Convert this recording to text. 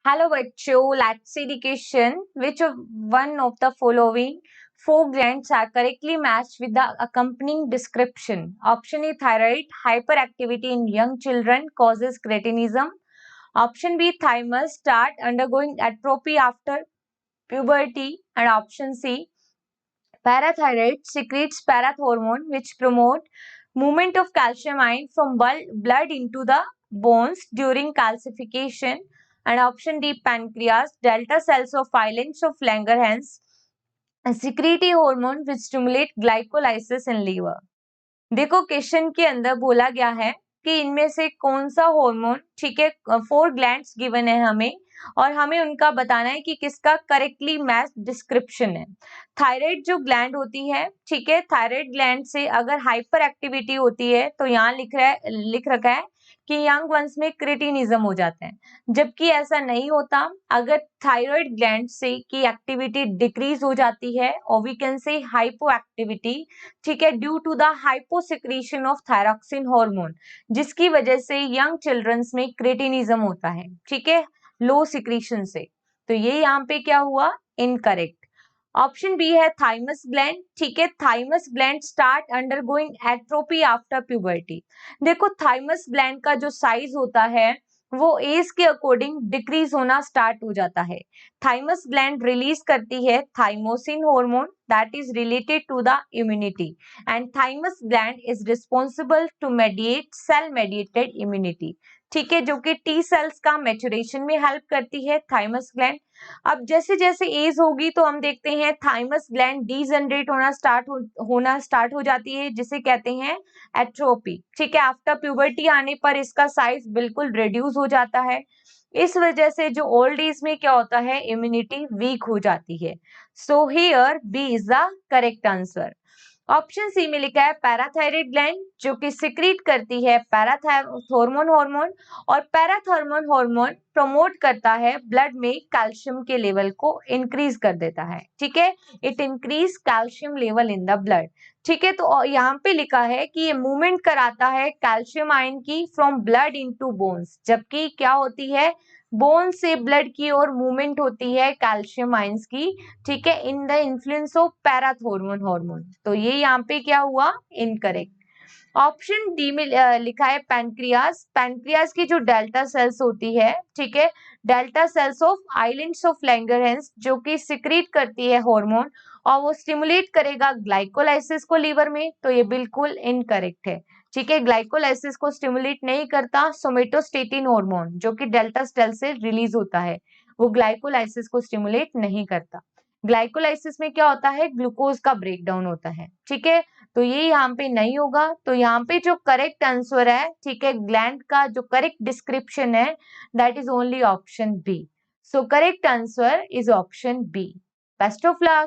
Hello बच्चों, let's see the question. Which of one of the following four glands are correctly matched with the accompanying description? Option A, thyroid. Hyperactivity in young children causes cretinism. Option B, thymus start undergoing atrophy after puberty. And option C, parathyroid secretes parathormone which promote movement of calcium ion from blood into the bones during calcification. And option D, pancreas, delta cells of islands of Langerhans secrete a hormone which stimulate glycolysis in liver. देखो question के अंदर बोला गया है कि इनमें से कौन सा हार्मोन, ठीक है, 4 ग्लैंड्स गिवन है हमें और हमें उनका बताना है कि किसका करेक्टली मैच डिस्क्रिप्शन है। थायराइड जो ग्लैंड होती है, ठीक है, थायराइड ग्लैंड से अगर हाइपर एक्टिविटी होती है तो यहाँ लिख रखा है कि यंग वंस में क्रिटिनिज्म हो जाता है, जबकि ऐसा नहीं होता। अगर थायराइड ग्लैंड से की एक्टिविटी डिक्रीज हो जाती है और we can say hypo activity, ठीक है, due to the hyposecretion of thyroxine hormone, जिसकी वजह से यंग चिल्ड्रंस में क्रेटिनिज्म होता है, ठीक है, लो सिक्रीशन से। तो ये यहाँ पे क्या हुआ, इनकरेक्ट। ऑप्शन बी है थाइमस ग्लैंड, ठीक है, thymus gland start undergoing atrophy after puberty. देखो थाइमस ग्लैंड का जो साइज होता है वो एज के अकॉर्डिंग डिक्रीज होना स्टार्ट हो जाता है। थाइमस ग्लैंड रिलीज करती है thymosin hormone that is related to the immunity and thymus gland is responsible to mediate cell mediated immunity, ठीक है, जो कि टी सेल्स का मैच्योरेशन में हेल्प करती है थाइमस ग्लैंड। अब जैसे जैसे एज होगी तो हम देखते हैं थाइमस ग्लैंड डीजनरेट होना स्टार्ट हो जाती है, जिसे कहते हैं एट्रोपी, ठीक है। आफ्टर प्यूबर्टी आने पर इसका साइज बिल्कुल रिड्यूस हो जाता है। इस वजह से जो ओल्ड एज में क्या होता है, इम्यूनिटी वीक हो जाती है। So here B is the correct answer. Option C में लिखा है पैराथायराइड ग्लैंड, जो कि सिक्रीट करती है पैराथॉर्मोन हार्मोन और पैराथॉर्मोन हार्मोन प्रमोट करता है ब्लड में कैल्शियम के लेवल को इंक्रीज कर देता है, ठीक है, it increase calcium level in the blood, ठीक है। तो यहाँ पे लिखा है कि ये मूवमेंट कराता है कैल्शियम आयन की फ्रॉम ब्लड इनटू बोन्स, जबकि क्या होती है, बोन से ब्लड की ओर मूवमेंट होती है कैल्शियम आयंस की, ठीक है, in the influence of parathormone hormone. तो ये यहाँ पे क्या हुआ, इनकरेक्ट। ऑप्शन डी में लिखा है पैनक्रियास, पैनक्रियास की जो डेल्टा सेल्स होती है, ठीक है, delta sales of islands of Langerhans, जो कि सिक्रीट करती है हार्मोन और वो स्टिमुलेट करेगा ग्लाइकोलाइसिस को लीवर में। तो ये बिल्कुल इनकरेक्ट है, ठीक है, ग्लाइकोलाइसिस को स्टिमुलेट नहीं करता सोमेटोस्टेटिन हार्मोन, जो कि डेल्टा सेल से रिलीज होता है, वो ग्लाइकोलाइसिस को स्टिमुलेट नहीं करता। ग्लाइकोलाइसिस में क्या होता है, ग्लूकोज का ब्रेकडाउन होता है, ठीक है। तो ये यहाँ पे नहीं होगा। तो यहाँ पे जो करेक्ट आंसर है, ठीक है, ग्लैंड का जो करेक्ट डिस्क्रिप्शन है that is only option B. So correct answer is option B. Best of luck.